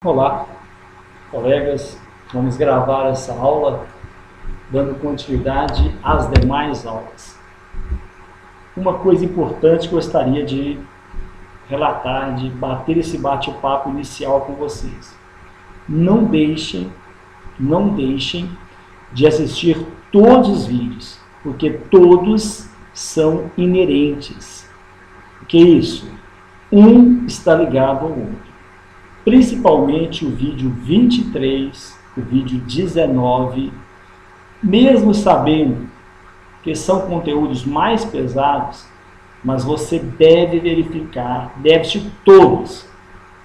Olá, colegas, vamos gravar essa aula dando continuidade às demais aulas. Uma coisa importante que eu gostaria de relatar, de bater esse bate-papo inicial com vocês. Não deixem de assistir todos os vídeos, porque todos são inerentes. O que é isso? Um está ligado ao outro. Principalmente o vídeo 23, o vídeo 19, mesmo sabendo que são conteúdos mais pesados, mas você deve verificar, deve assistir todos,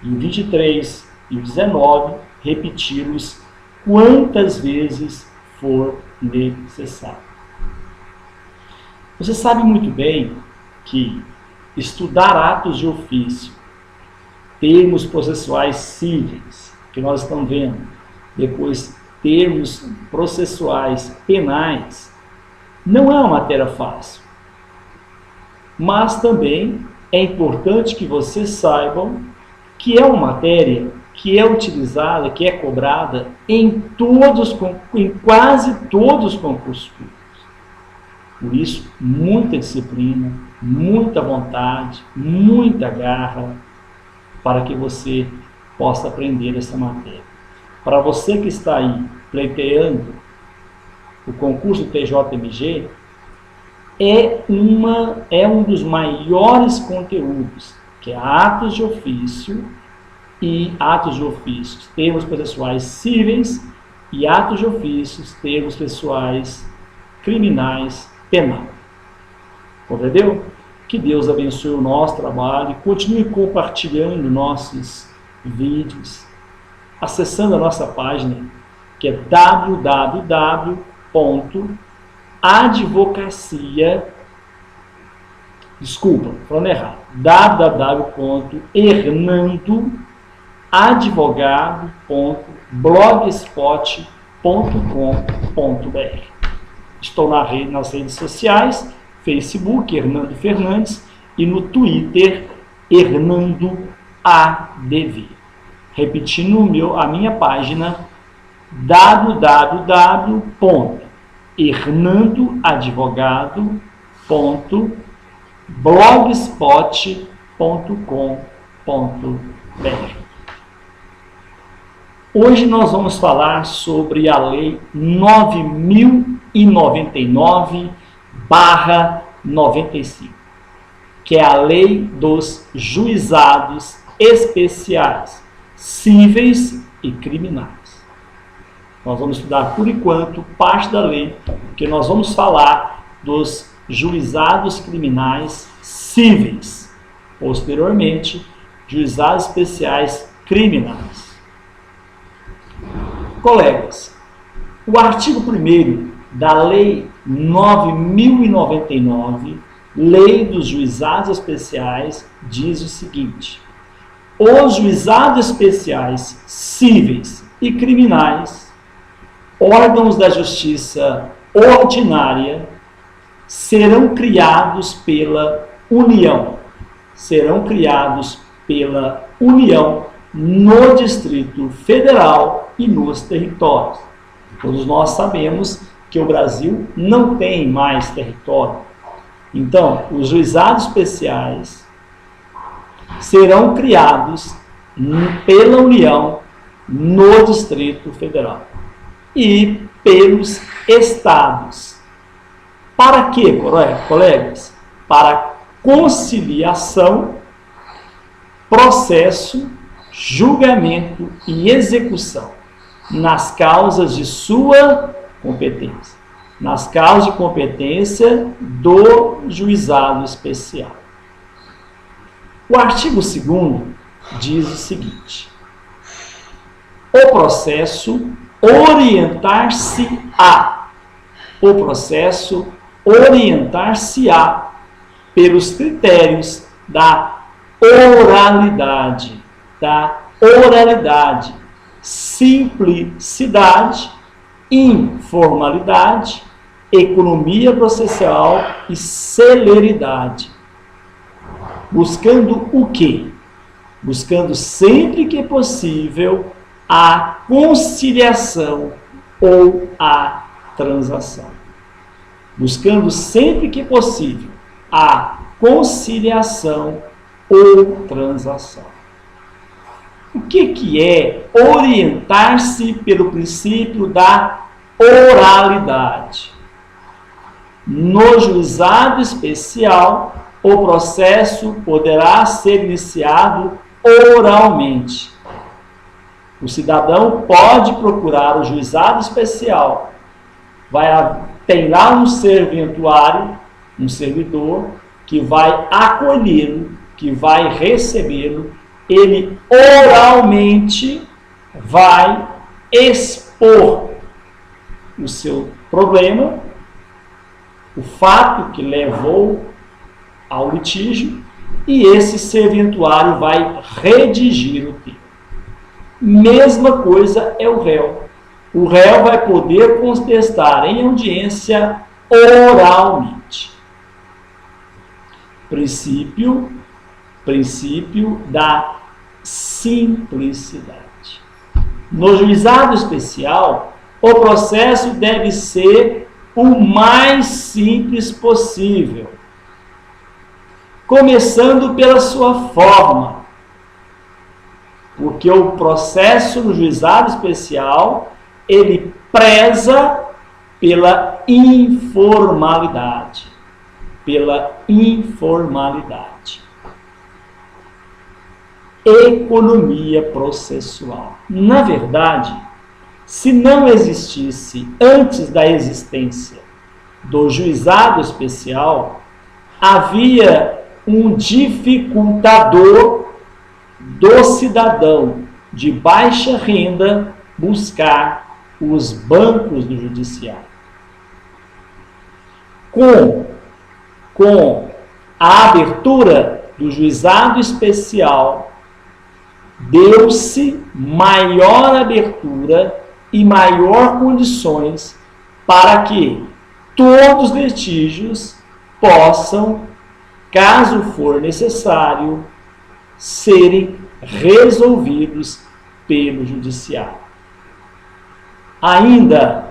e o 23 e o 19, repeti-los quantas vezes for necessário. Você sabe muito bem que estudar atos de ofício, termos processuais cíveis, que nós estamos vendo, depois termos processuais penais, não é uma matéria fácil. Mas também é importante que vocês saibam que é uma matéria que é utilizada, que é cobrada em quase todos os concursos públicos. Por isso, muita disciplina, muita vontade, muita garra, para que você possa aprender essa matéria. Para você que está aí pleiteando o concurso TJMG, é um dos maiores conteúdos, que é atos de ofício e atos de ofícios, termos processuais cíveis e atos de ofícios, termos processuais criminais penais. Compreendeu? Que Deus abençoe o nosso trabalho e continue compartilhando nossos vídeos, acessando a nossa página, que é www.advogacia.blogspot.com.br. Estou nas redes sociais, Facebook, Hernando Fernandes, e no Twitter, Hernando ADV. Repetindo a minha página, www.hernandoadvogado.blogspot.com.br. Hoje nós vamos falar sobre a Lei 9.099/95, que é a Lei dos Juizados Especiais, Cíveis e Criminais. Nós vamos estudar, por enquanto, parte da lei, que nós vamos falar dos juizados criminais cíveis. Posteriormente, juizados especiais criminais. Colegas, o artigo 1º da Lei 9.099, Lei dos Juizados Especiais, diz o seguinte: os juizados especiais cíveis e criminais, órgãos da justiça ordinária, serão criados pela União. No Distrito Federal e nos territórios. Todos nós sabemos que o Brasil não tem mais território. Então, os juizados especiais serão criados pela União no Distrito Federal e pelos estados. Para quê, colegas? Para conciliação, processo, julgamento e execução nas causas de sua competência, nas causas de competência do juizado especial. O artigo 2º diz o seguinte: o processo orientar-se-á pelos critérios da oralidade, simplicidade, informalidade, economia processual e celeridade. Buscando o quê? buscando sempre que possível a conciliação ou a transação. Buscando sempre que possível a conciliação ou transação. O que é orientar-se pelo princípio da oralidade? No juizado especial, o processo poderá ser iniciado oralmente. O cidadão pode procurar o juizado especial. Tem lá um serventuário, um servidor, que vai acolhê-lo, que vai recebê-lo. Ele oralmente vai expor o seu problema, o fato que levou ao litígio, e esse serventuário vai redigir o termo. Mesma coisa é o réu. O réu vai poder contestar em audiência oralmente. Princípio da simplicidade. No juizado especial, o processo deve ser o mais simples possível, começando pela sua forma, porque o processo no juizado especial, ele preza pela informalidade. Economia processual. Na verdade, se não existisse antes da existência do juizado especial, havia um dificultador do cidadão de baixa renda buscar os bancos do judiciário. Com a abertura do juizado especial, deu-se maior abertura e maior condições para que todos os litígios possam, caso for necessário, serem resolvidos pelo judiciário. Ainda,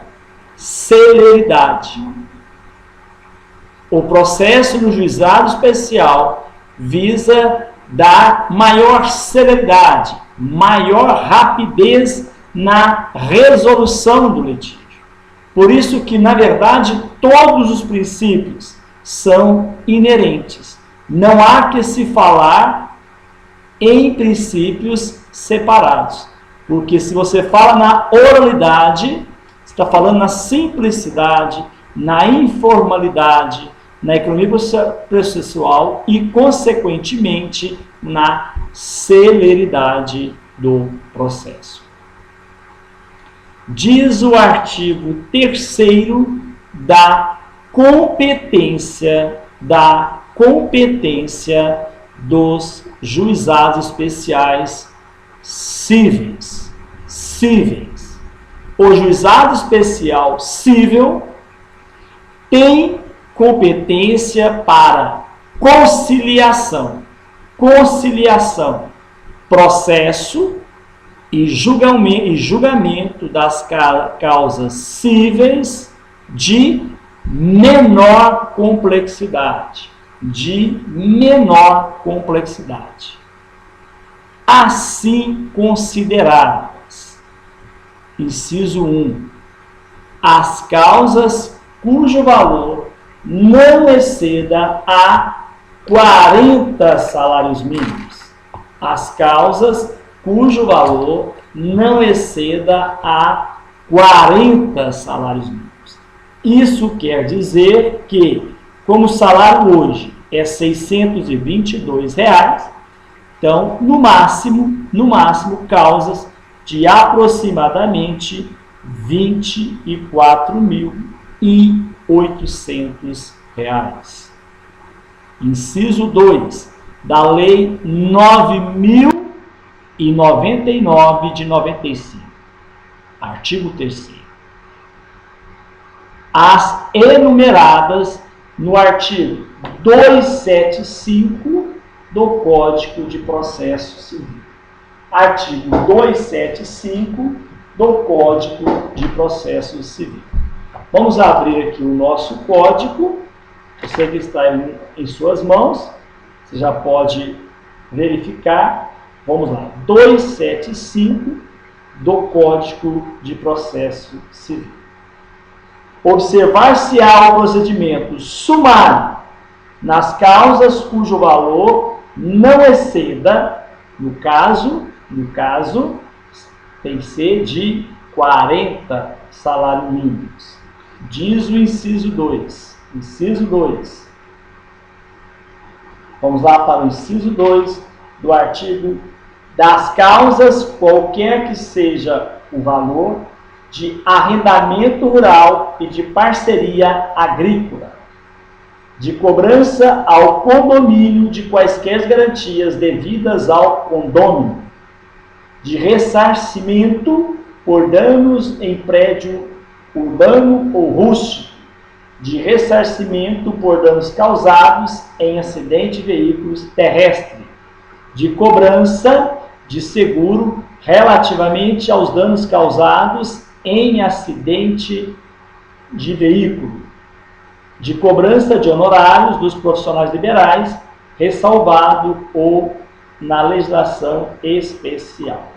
celeridade. O processo no juizado especial visa dar maior celeridade, maior rapidez na resolução do litígio. Por isso que, na verdade, todos os princípios são inerentes. Não há que se falar em princípios separados. Porque se você fala na oralidade, você está falando na simplicidade, na informalidade, na economia processual e, consequentemente, na celeridade do processo. Diz o artigo 3º da competência dos juizados especiais cíveis. O juizado especial cível tem competência para conciliação, processo e julgamento das causas cíveis de menor complexidade. Assim consideradas. Inciso 1. As causas cujo valor não exceda a 40 salários mínimos. As causas cujo valor não exceda a 40 salários mínimos. Isso quer dizer que, como o salário hoje é R$ 622, então, no máximo, causas de aproximadamente R$ 24.800. Inciso 2 da Lei 9.099 de 95. Artigo 3º. As enumeradas no artigo 275 do Código de Processo Civil. Artigo 275 do Código de Processo Civil. Vamos abrir aqui o nosso código. Você que está em suas mãos, você já pode verificar. Vamos lá, 275 do Código de Processo Civil. Observar-se-á o procedimento sumário nas causas cujo valor não exceda, no caso, tem que ser de 40 salários mínimos. Diz o inciso 2. Inciso 2. Vamos lá para o inciso 2 do artigo. Das causas, qualquer que seja o valor, de arrendamento rural e de parceria agrícola, de cobrança ao condomínio de quaisquer garantias devidas ao condômino, de ressarcimento por danos em prédio urbano ou rústico, de ressarcimento por danos causados em acidente de veículos terrestres, de cobrança de seguro relativamente aos danos causados em acidente de veículo, de cobrança de honorários dos profissionais liberais, ressalvado ou na legislação especial.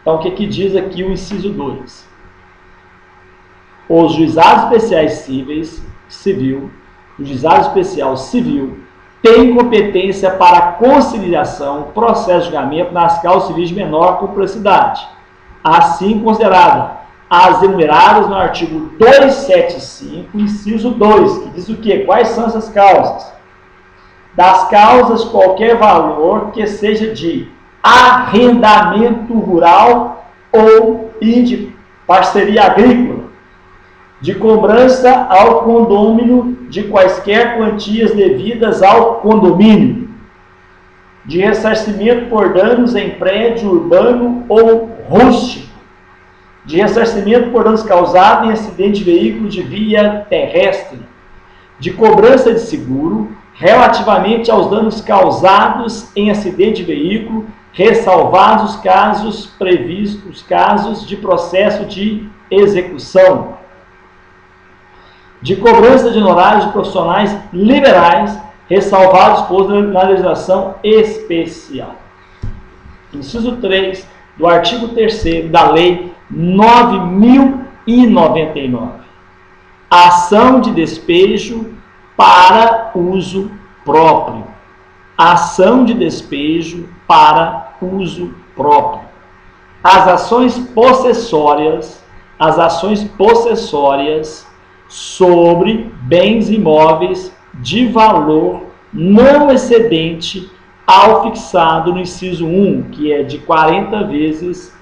Então, o que diz aqui o inciso 2? Os juizados especiais civil, o juizado especial civil, tem competência para conciliação, processo de julgamento nas causas civis de menor complexidade, assim considerada as enumeradas no artigo 275, inciso 2, que diz o quê? Quais são essas causas? Das causas, qualquer valor que seja de arrendamento rural ou de parceria agrícola, de cobrança ao condômino de quaisquer quantias devidas ao condomínio, de ressarcimento por danos em prédio urbano ou rústico, de ressarcimento por danos causados em acidente de veículo de via terrestre, de cobrança de seguro relativamente aos danos causados em acidente de veículo, ressalvados os casos previstos, os casos de processo de execução, de cobrança de honorários de profissionais liberais, ressalvados na legislação especial. Inciso 3 do artigo 3º da Lei 9.099. Ação de despejo para uso próprio. Ação de despejo para uso próprio. As ações possessórias sobre bens imóveis de valor não excedente ao fixado no inciso 1, que é de 40 vezes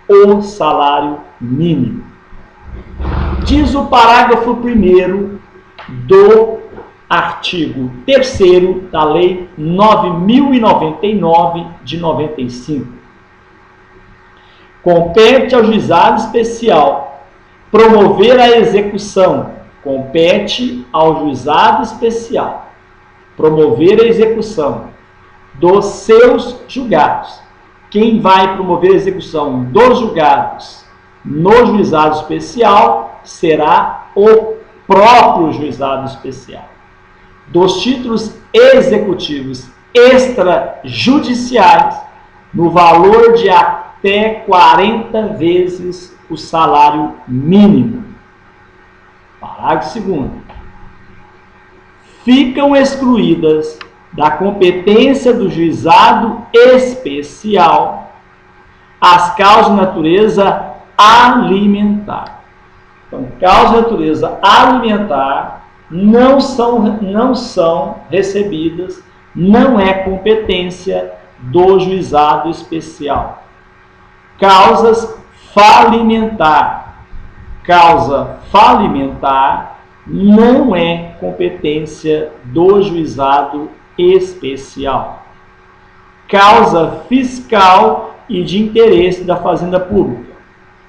o salário mínimo. Diz o parágrafo 1º do artigo 3º da Lei 9.099 de 95. Compete ao juizado especial promover a execução. Compete ao juizado especial promover a execução dos seus julgados. Quem vai promover a execução dos julgados no juizado especial será o próprio juizado especial. Dos títulos executivos extrajudiciais, no valor de até 40 vezes o salário mínimo. Parágrafo 2º. Ficam excluídas da competência do juizado especial as causas de natureza alimentar. Então, causas de natureza alimentar não são recebidas, não é competência do juizado especial. Causas falimentar. Causa falimentar não é competência do juizado especial. Causa fiscal e de interesse da Fazenda Pública.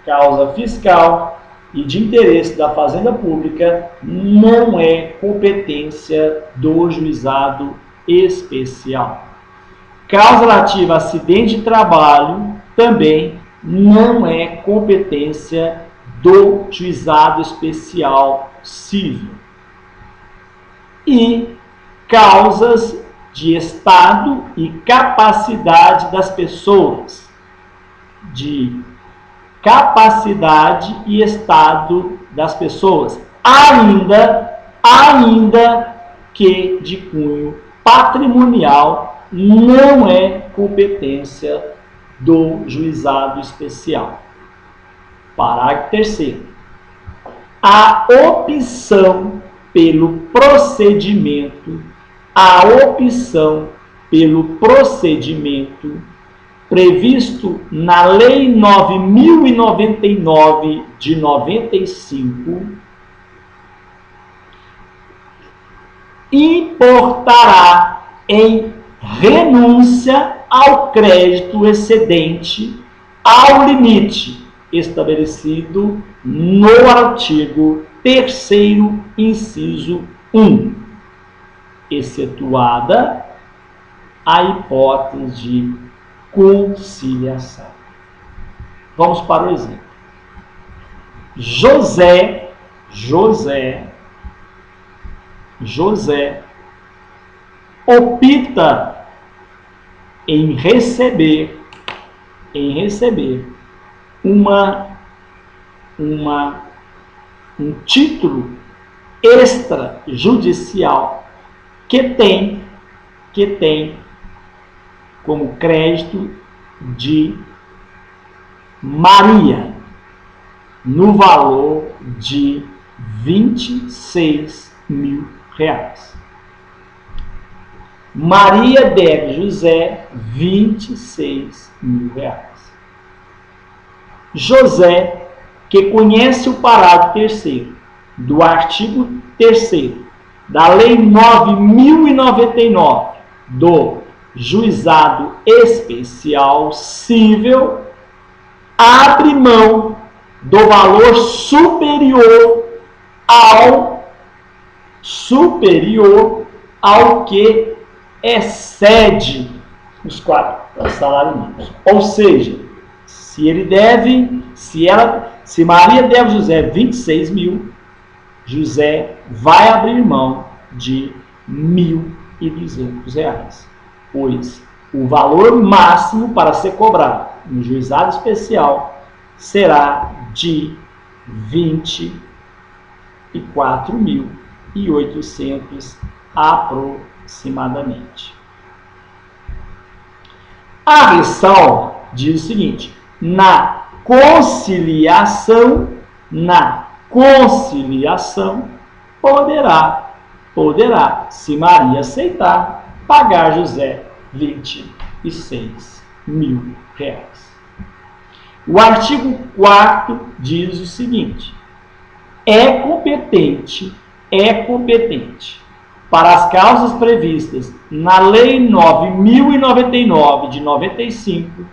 Causa fiscal e de interesse da Fazenda Pública não é competência do juizado especial. causa relativa a acidente de trabalho também não é competência do juizado especial civil. E causas de estado e capacidade das pessoas, de capacidade e estado das pessoas, ainda que de cunho patrimonial, não é competência do juizado especial. Parágrafo 3º. A opção pelo procedimento previsto na Lei 9.099 de 95 importará em renúncia ao crédito excedente ao limite estabelecido no artigo 3º, inciso 1, excetuada a hipótese de conciliação. Vamos para o exemplo. José opta em receber um título extrajudicial que tem como crédito de Maria, no valor de R$26.000. Maria deve José R$26.000. José, que conhece o parágrafo 3º do artigo 3º da Lei 9.099 do Juizado Especial Civil, abre mão do valor superior ao que excede os 4 salários mínimos. Ou seja, se Maria deve José 26.000, José vai abrir mão de R$1.200, pois o valor máximo para ser cobrado no juizado especial será de R$24.800 aproximadamente. A ressalva diz o seguinte: na conciliação poderá, se Maria aceitar, pagar José R$26.000. O artigo 4º diz o seguinte: é competente para as causas previstas na Lei 9.099 de 95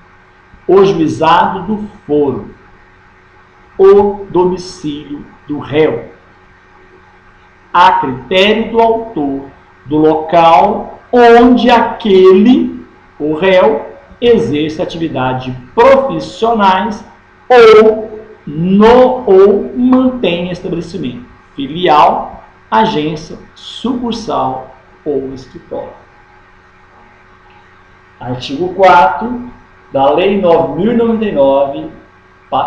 o juizado do foro, o domicílio do réu, a critério do autor do local onde o réu, exerce atividades profissionais ou mantém estabelecimento, filial, agência, sucursal ou escritório. Artigo 4º da Lei 9.099,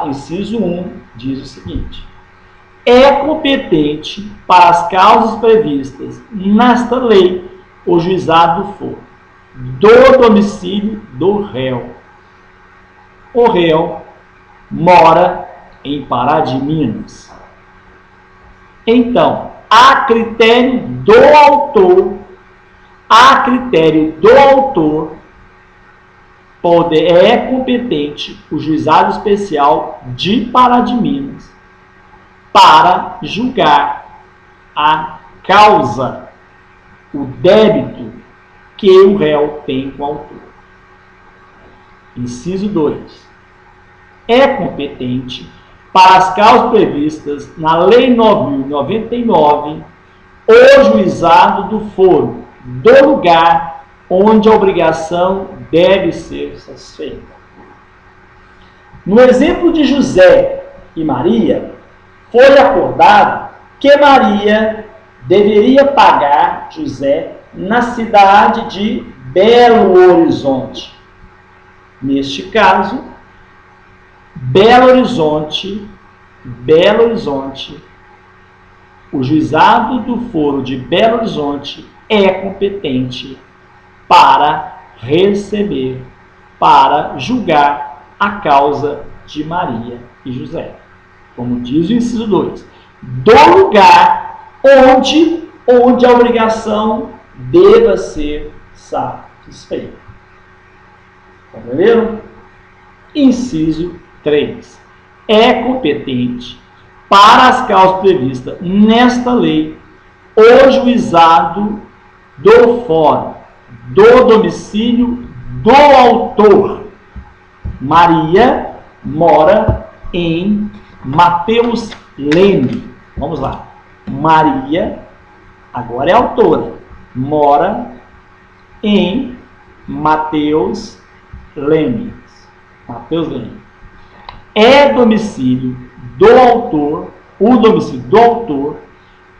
inciso 1, diz o seguinte: é competente para as causas previstas nesta lei o juizado do foro, do domicílio do réu. O réu mora em Pará de Minas. Então, a critério do autor, é competente o juizado especial de Pará de Minas para julgar a causa, o débito que o réu tem com o autor. Inciso 2. É competente para as causas previstas na Lei 9.099 o juizado do foro do lugar onde a obrigação deve ser satisfeita. No exemplo de José e Maria, foi acordado que Maria deveria pagar José na cidade de Belo Horizonte. Neste caso, Belo Horizonte, o juizado do foro de Belo Horizonte é competente para receber, para julgar a causa de Maria e José. Como diz o inciso 2, do lugar onde a obrigação deva ser satisfeita. Entenderam? Inciso 3. É competente para as causas previstas nesta lei o juizado do fórum, do domicílio do autor. Maria mora em Mateus Leme. Vamos lá. Maria, agora é autora, mora em Mateus Leme. Mateus Leme. É domicílio do autor, o domicílio do autor,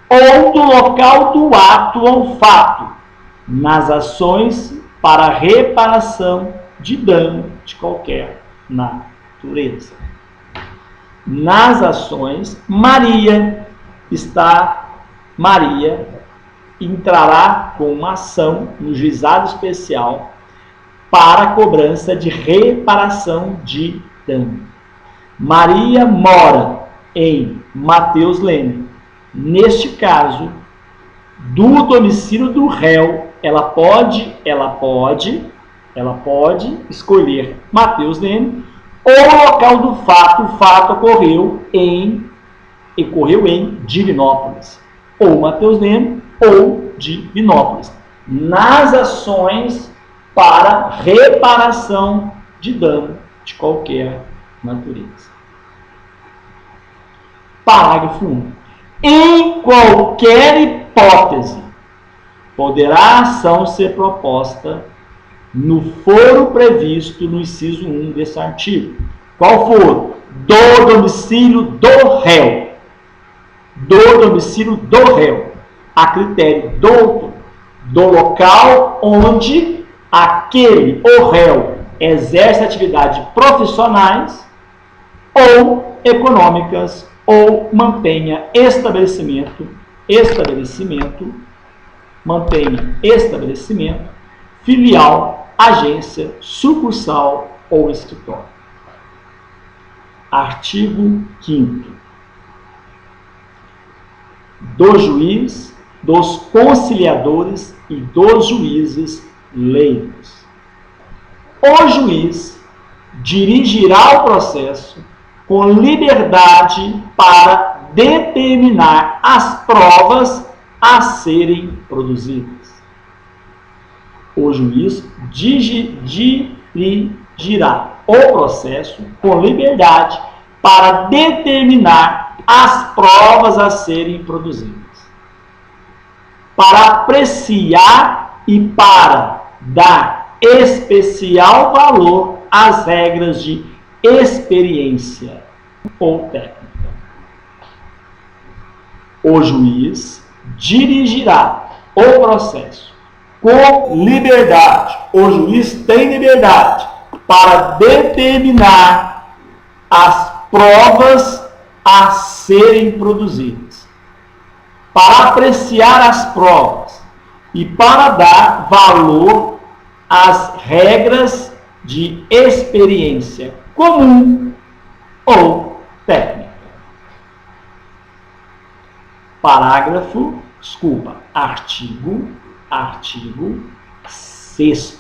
ou do local do ato ou fato, nas ações para reparação de dano de qualquer natureza. Nas ações, Maria entrará com uma ação no juizado especial para a cobrança de reparação de dano. Maria mora em Mateus Leme. Neste caso, do domicílio do réu, ela pode escolher Mateus Leme ou local do fato. O fato ocorreu em Divinópolis, ou Mateus Leme ou Divinópolis, nas ações para reparação de dano de qualquer natureza. Parágrafo 1. Em qualquer hipótese, poderá a ação ser proposta no foro previsto no inciso 1 desse artigo. Qual foro? Do domicílio do réu. Do domicílio do réu. A critério do autor. Do local onde o réu, exerce atividades profissionais ou econômicas ou mantenha estabelecimento, filial, agência, sucursal ou escritório. Artigo 5º. Do juiz, dos conciliadores e dos juízes leigos. O juiz dirigirá o processo com liberdade para determinar as provas a serem produzidas. O juiz dirigirá o processo com liberdade para determinar as provas a serem produzidas, para apreciar e para dar especial valor às regras de experiência ou técnica. O juiz dirigirá o processo com liberdade. O juiz tem liberdade para determinar as provas a serem produzidas, para apreciar as provas e para dar valor às regras de experiência comum ou técnica. Artigo 6º.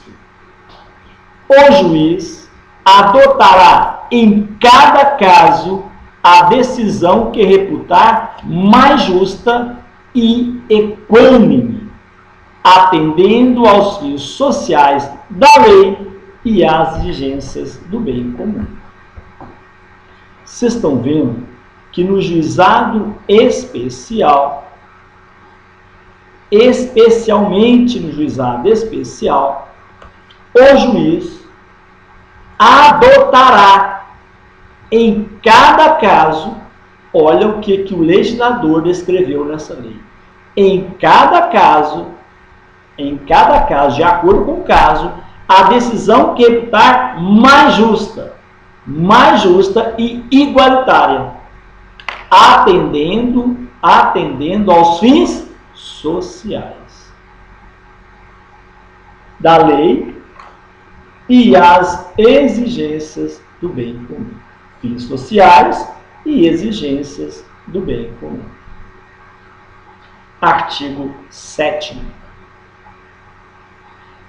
O juiz adotará em cada caso a decisão que reputar mais justa e equânime, atendendo aos fins sociais da lei e às exigências do bem comum. Vocês estão vendo que no juizado especial especialmente no juizado especial, o juiz adotará em cada caso, olha o que o legislador descreveu nessa lei, em cada caso, de acordo com o caso, a decisão que reputar mais justa e igualitária, atendendo aos fins sociais da lei e às exigências do bem comum. Fins sociais e exigências do bem comum. Artigo 7º.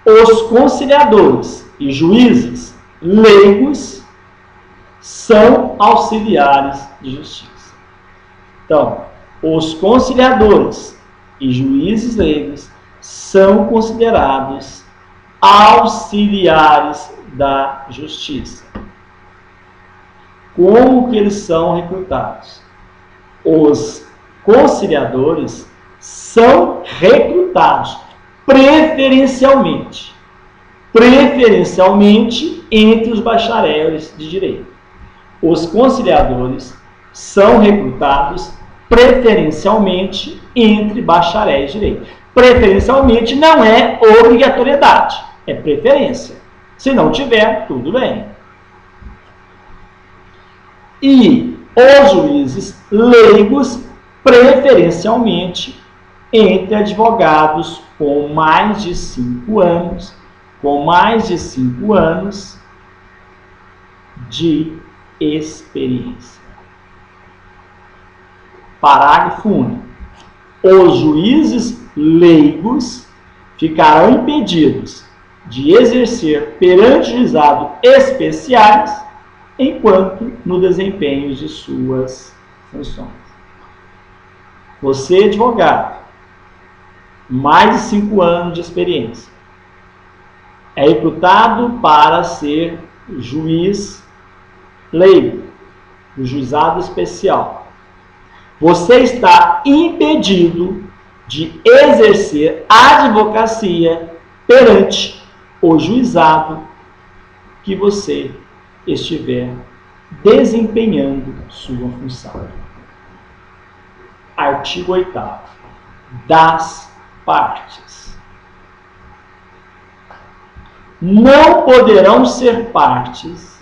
Os conciliadores e juízes leigos são auxiliares de justiça. Então, os conciliadores e juízes leigos são considerados auxiliares da justiça. Como que eles são recrutados? Os conciliadores são recrutados preferencialmente entre os bacharéis de direito. Os conciliadores são recrutados preferencialmente entre bacharéis de direito. Preferencialmente não é obrigatoriedade, é preferência. Se não tiver, tudo bem. E os juízes leigos, preferencialmente, entre advogados com mais de 5 anos, de experiência. Parágrafo único. Os juízes leigos ficarão impedidos de exercer perante juizado especiais enquanto no desempenho de suas funções. Você, advogado, mais de 5 anos de experiência, é recrutado para ser juiz leigo do juizado especial. Você está impedido de exercer a advocacia perante o juizado que você estiver desempenhando sua função. Artigo 8º. Das partes. Não poderão ser partes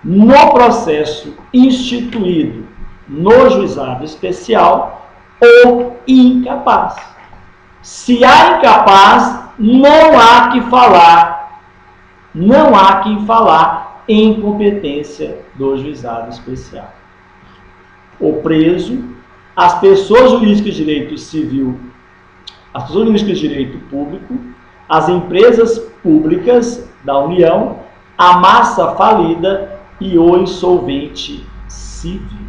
no processo instituído no juizado especial ou incapaz. Se há incapaz, não há que falar em competência do juizado especial. O preso, as pessoas jurídicas de direito civil, as pessoas jurídicas de direito público, as empresas públicas da União, a massa falida e o insolvente civil.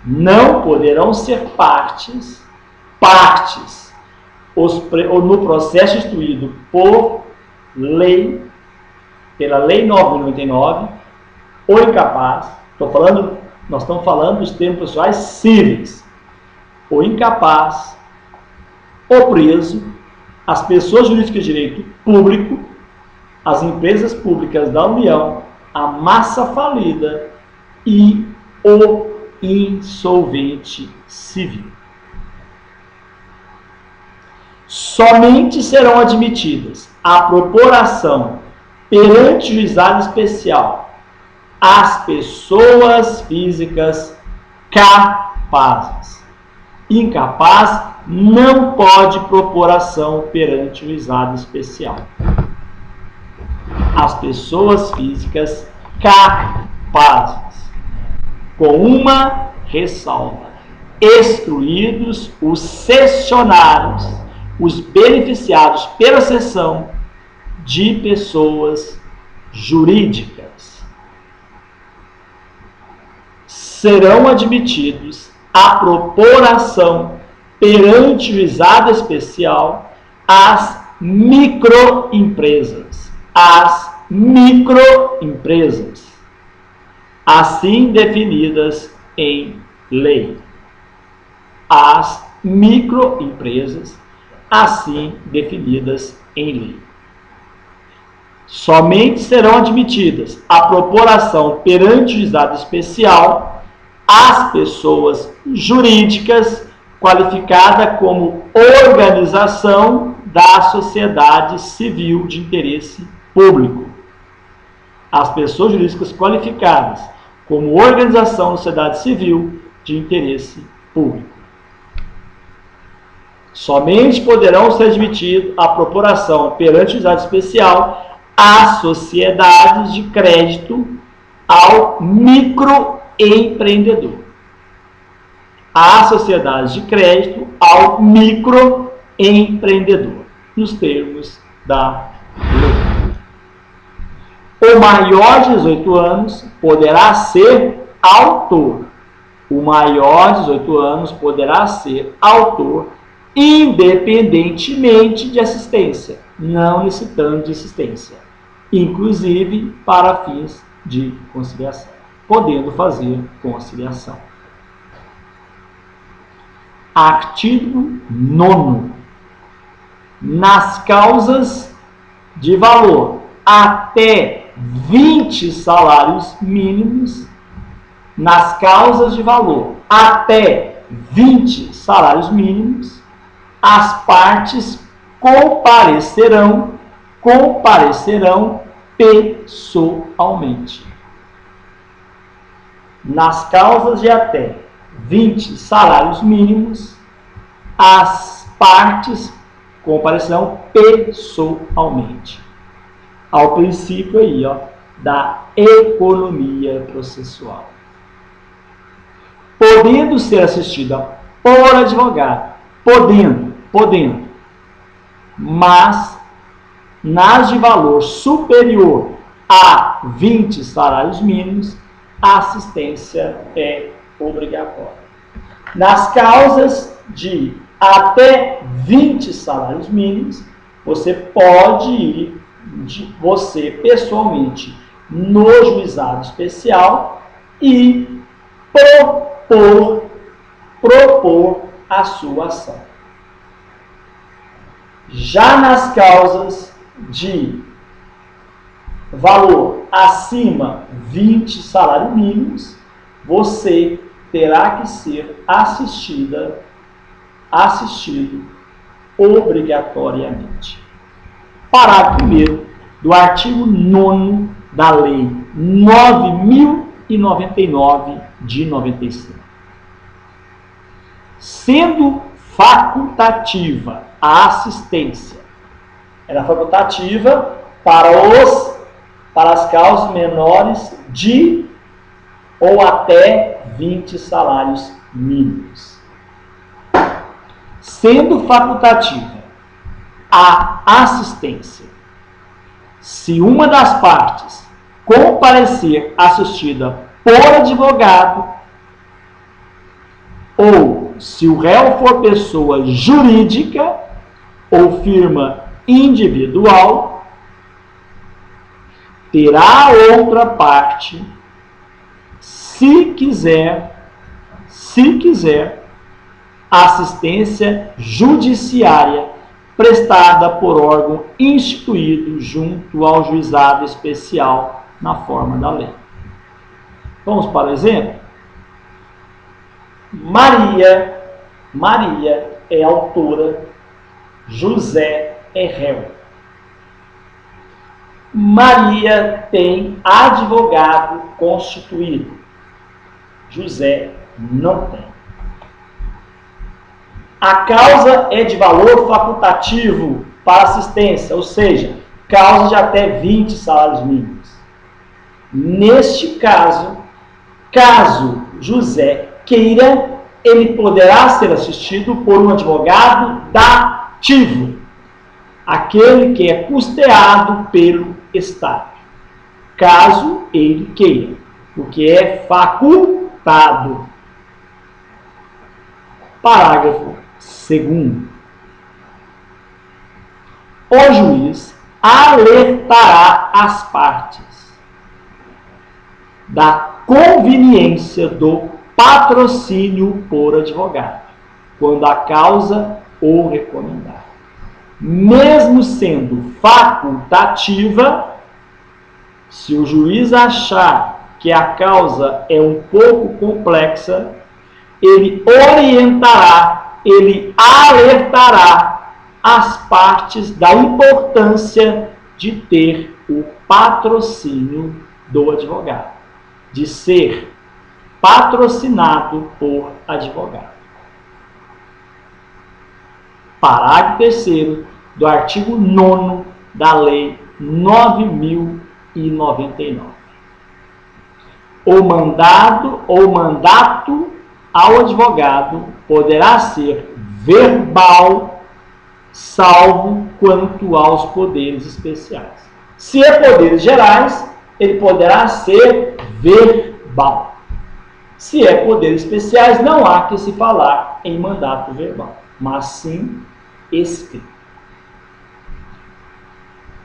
Não poderão ser partes no processo instituído pela Lei 9.099, o incapaz, nós estamos falando dos termos processuais cíveis, o incapaz, o preso, as pessoas jurídicas de direito público, as empresas públicas da União, a massa falida e o insolvente civil. Somente serão admitidas à propuração perante o juizado especial as pessoas físicas capazes. Incapaz não pode propuração perante o juizado especial. As pessoas físicas capazes, com uma ressalva: excluídos os cessionários, os beneficiados pela cessão de pessoas jurídicas. Serão admitidos à propuração perante o juizado especial as microempresas. As microempresas, assim definidas em lei. As microempresas, assim definidas em lei. Somente serão admitidas à propuração perante o juizado especial as pessoas jurídicas qualificadas como organização da sociedade civil de interesse público. As pessoas jurídicas qualificadas como organização da sociedade civil de interesse público. Somente poderão ser admitidos à propuração perante o juizado especial as sociedades de crédito ao microempreendedor. As sociedades de crédito ao microempreendedor, nos termos da lei. O maior de 18 anos poderá ser autor. O maior de 18 anos poderá ser autor independentemente de assistência, não necessitando de assistência, inclusive para fins de conciliação, podendo fazer conciliação. Artigo 9º. Nas causas de valor até 20 salários mínimos, nas causas de valor até 20 salários mínimos, as partes comparecerão pessoalmente. Nas causas de até 20 salários mínimos, as partes comparecerão pessoalmente. Ao princípio aí, da economia processual. Podendo ser assistida por advogado, podendo, mas nas de valor superior a 20 salários mínimos, a assistência é obrigatória. Nas causas de até 20 salários mínimos, você pode ir, você pessoalmente, no juizado especial e propor a sua ação. Já nas causas de valor acima 20 salários mínimos, você terá que ser assistido obrigatoriamente. Parágrafo 1º do artigo 9º da Lei 9.099 de 95. Sendo facultativa a assistência, era facultativa para as causas menores de ou até 20 salários mínimos. Sendo facultativa a assistência, se uma das partes comparecer assistida por advogado, ou se o réu for pessoa jurídica ou firma individual, terá outra parte, se quiser, assistência judiciária prestada por órgão instituído junto ao juizado especial na forma da lei. Vamos para o exemplo? Maria é autora, José é réu. Maria tem advogado constituído, José não tem. A causa é de valor facultativo para assistência, ou seja, causa de até 20 salários mínimos. Neste caso, caso José queira, ele poderá ser assistido por um advogado dativo, aquele que é custeado pelo Estado, caso ele queira, porque é facultado. Parágrafo 2º. O juiz alertará as partes da conveniência do patrocínio por advogado, quando a causa o recomendar. Mesmo sendo facultativa, se o juiz achar que a causa é um pouco complexa, ele orientará, ele alertará as partes da importância de ter o patrocínio do advogado, de ser patrocinado por advogado. Parágrafo 3º do artigo 9º da Lei 9.099. O mandado ou mandato ao advogado poderá ser verbal, salvo quanto aos poderes especiais. Se é poderes gerais, ele poderá ser verbal. Se é poderes especiais, não há que se falar em mandato verbal, mas sim escrito.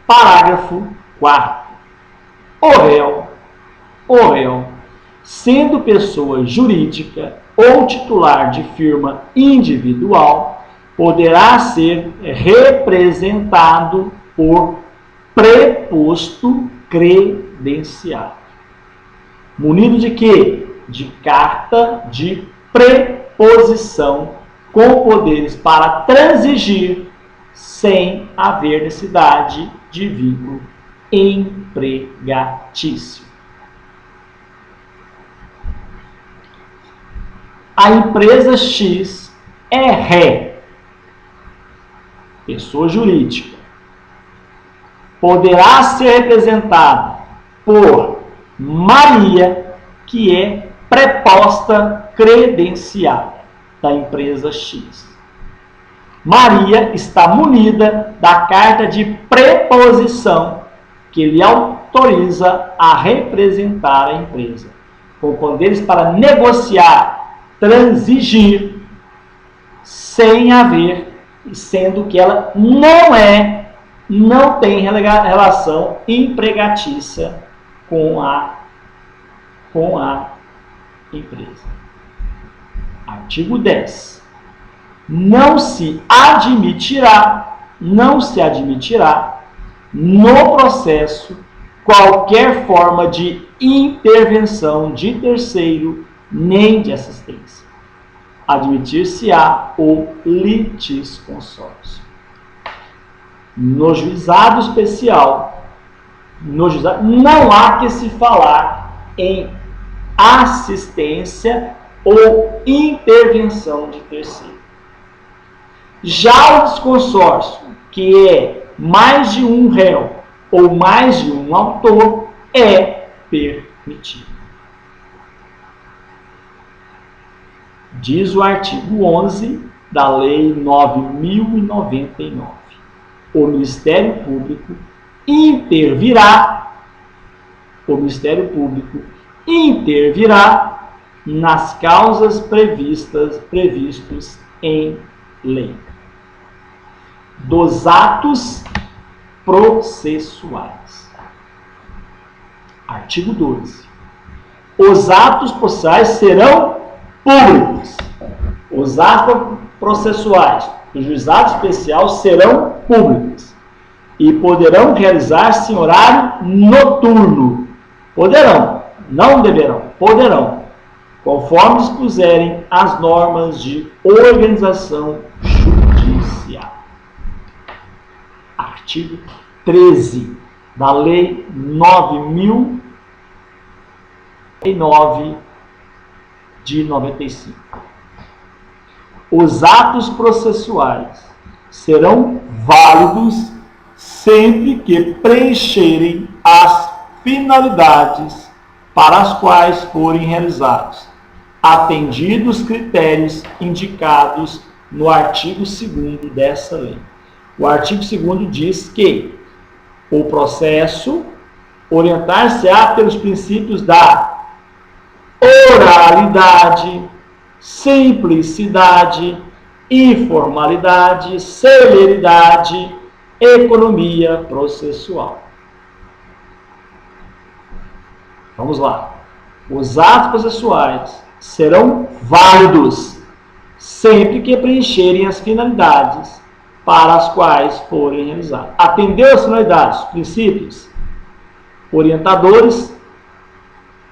Parágrafo 4º. O réu, sendo pessoa jurídica ou titular de firma individual, poderá ser representado por preposto credenciado. Munido de quê? De carta de preposição com poderes para transigir sem haver necessidade de vínculo empregatício. A empresa X é ré, pessoa jurídica. Poderá ser representada por Maria, que é preposta credenciada da empresa X. Maria está munida da carta de preposição que lhe autoriza a representar a empresa, com poderes para negociar, transigir, sem haver, sendo que ela não tem relação empregatícia com a empresa. Artigo 10. Não se admitirá no processo qualquer forma de intervenção de terceiro nem de assistência. Admitir-se-á o litisconsórcio. No juizado especial, não há que se falar em assistência ou intervenção de terceiro. Já o desconsórcio, que é mais de um réu ou mais de um autor, é permitido. Diz o artigo 11 da Lei 9.099. O Ministério Público intervirá nas causas previstos em lei dos atos processuais. Artigo 12. Os atos processuais serão públicos. Os atos processuais do juizado especial serão públicos e poderão realizar-se em horário noturno. Poderão, não deverão, poderão, conforme dispuserem as normas de organização judicial. Artigo 13 da Lei 9.009 de 95. Os atos processuais serão válidos sempre que preencherem as finalidades para as quais forem realizados, atendidos os critérios indicados no artigo 2º dessa lei. O artigo 2º diz que o processo orientar-se-á pelos princípios da oralidade, simplicidade, informalidade, celeridade, economia processual. Vamos lá. Os atos processuais serão válidos sempre que preencherem as finalidades para as quais forem realizados. Atendeu as finalidades, princípios orientadores,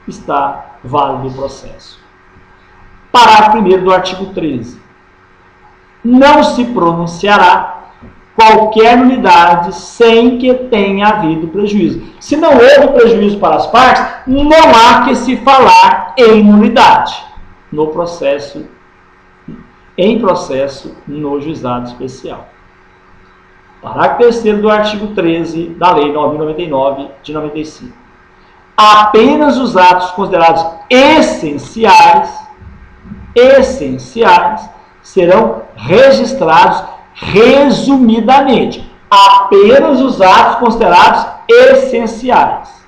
está válido o processo. Parágrafo 1º do artigo 13. Não se pronunciará qualquer nulidade sem que tenha havido prejuízo. Se não houve prejuízo para as partes, não há que se falar em nulidade no processo, no juizado especial. Parágrafo 3º do artigo 13 da Lei 9.099 de 95. Apenas os atos considerados essenciais serão registrados resumidamente. Apenas os atos considerados essenciais.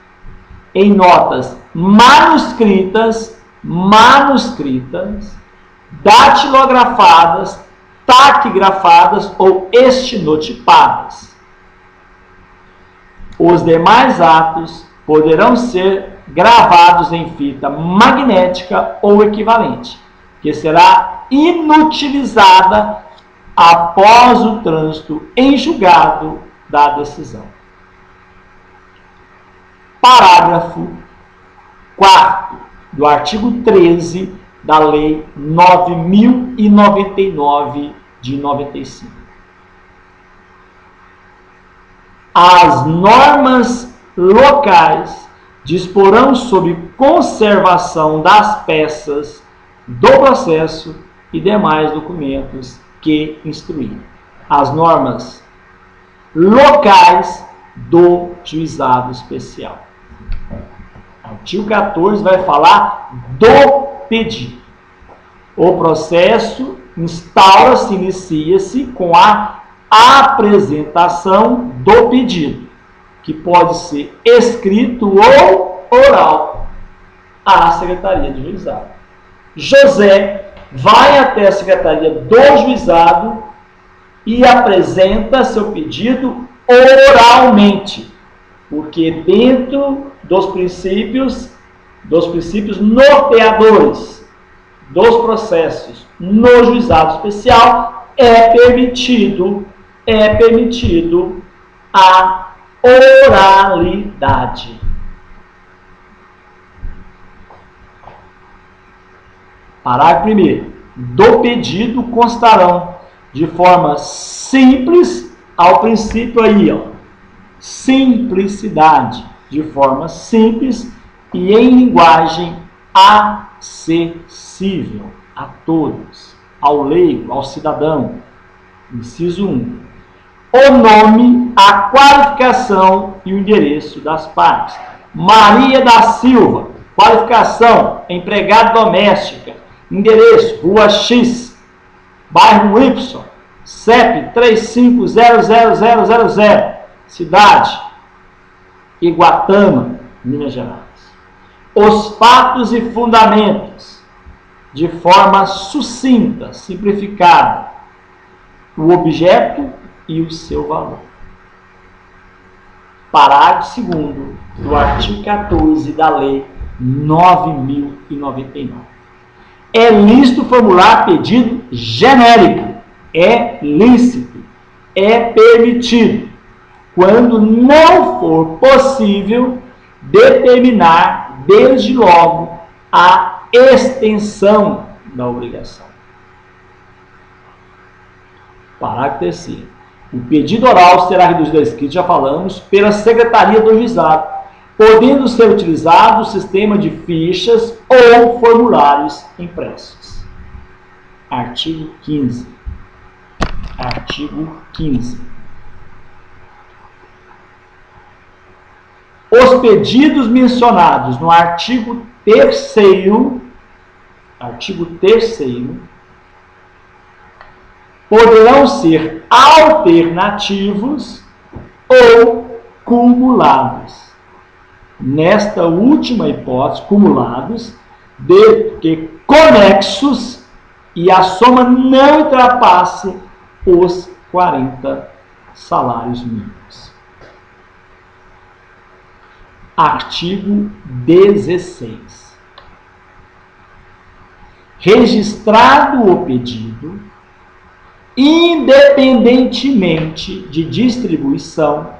Em notas manuscritas, datilografadas, taquigrafadas ou estenotipadas. Os demais atos poderão ser gravados em fita magnética ou equivalente, que será inutilizada após o trânsito em julgado da decisão. Parágrafo 4º do artigo 13 da Lei 9.099 de 95. As normas locais disporão sobre conservação das peças do processo e demais documentos que instruir. As normas locais do juizado especial. Artigo 14 vai falar do pedido. O processo instaura-se, inicia-se com a apresentação do pedido, que pode ser escrito ou oral à Secretaria de Juizado. José vai até a Secretaria do Juizado e apresenta seu pedido oralmente, porque dentro dos princípios norteadores dos processos no juizado especial é permitido a oralidade. Parágrafo 1º. Do pedido constarão de forma simples, ao princípio aí, simplicidade, de forma simples e em linguagem acessível a todos, ao leigo, ao cidadão. Inciso 1. O nome, a qualificação e o endereço das partes. Maria da Silva, qualificação, empregada doméstica, endereço, Rua X, bairro Y, CEP 350000, cidade, Iguatama, Minas Gerais. Os fatos e fundamentos, de forma sucinta, simplificada, o objeto e o seu valor. Parágrafo 2º do artigo 14 da Lei 9.099. É lícito formular pedido genérico. É lícito. É permitido. Quando não for possível determinar, desde logo, a extensão da obrigação. Parágrafo 3º. O pedido oral será reduzido a escrito, já falamos, pela Secretaria do Juizado, podendo ser utilizado o sistema de fichas ou formulários impressos. Artigo 15. Artigo 15. Os pedidos mencionados no artigo 3º, poderão ser alternativos ou cumulados. Nesta última hipótese, cumulados, desde que conexos e a soma não ultrapasse os 40 salários mínimos. Artigo 16. registrado o pedido, independentemente de distribuição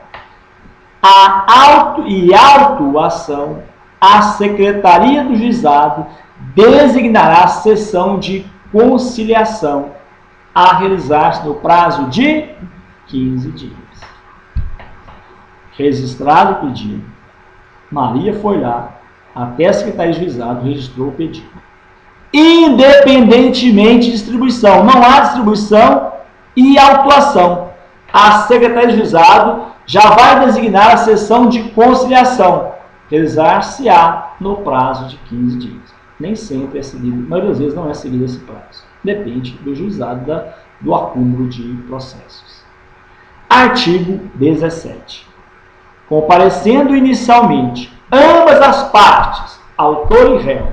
e autuação, a Secretaria do Juizado designará a sessão de conciliação a realizar-se no prazo de 15 dias. Registrado o pedido, Maria foi lá, até a Secretaria de Juizado registrou o pedido. Independentemente de distribuição, não há distribuição e autuação. A Secretaria de Juizado já vai designar a sessão de conciliação, realizar-se-á no prazo de 15 dias. Nem sempre é seguido, a maioria das vezes não é seguido esse prazo. Depende do juizado, do acúmulo de processos. Artigo 17. Comparecendo inicialmente ambas as partes, autor e réu,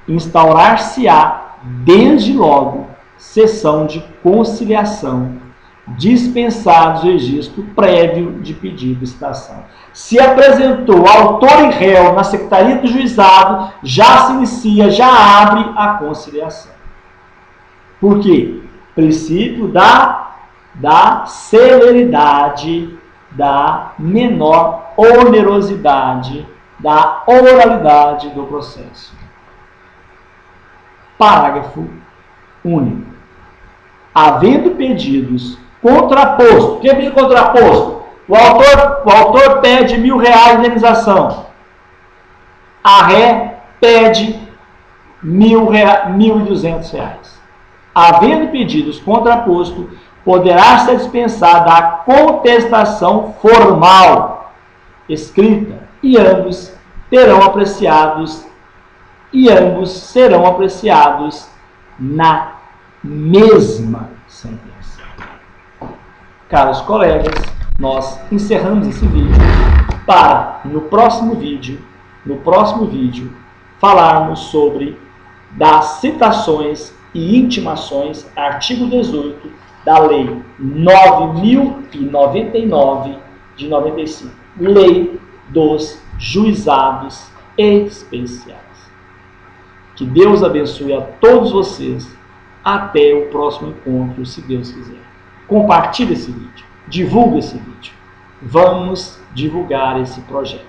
instaurar-se-á, desde logo, sessão de conciliação, dispensados o registro prévio de pedido de citação. Se apresentou autor e réu na Secretaria do Juizado, já se inicia, já abre a conciliação. Por quê? Princípio da celeridade, da menor onerosidade, da oralidade do processo. Parágrafo único. Havendo pedidos contrapostos, que é pedido contraposto? O autor pede R$1.000 de indenização. A ré pede R$1.200. Havendo pedidos contrapostos, poderá ser dispensada a contestação formal, escrita, e ambos serão apreciados na mesma sentença. Caros colegas, nós encerramos esse vídeo para, no próximo vídeo, falarmos sobre das citações e intimações, artigo 18 da Lei 9.099 de 95, Lei dos Juizados Especiais. Que Deus abençoe a todos vocês. Até o próximo encontro, se Deus quiser. Compartilhe esse vídeo, divulgue esse vídeo. Vamos divulgar esse projeto.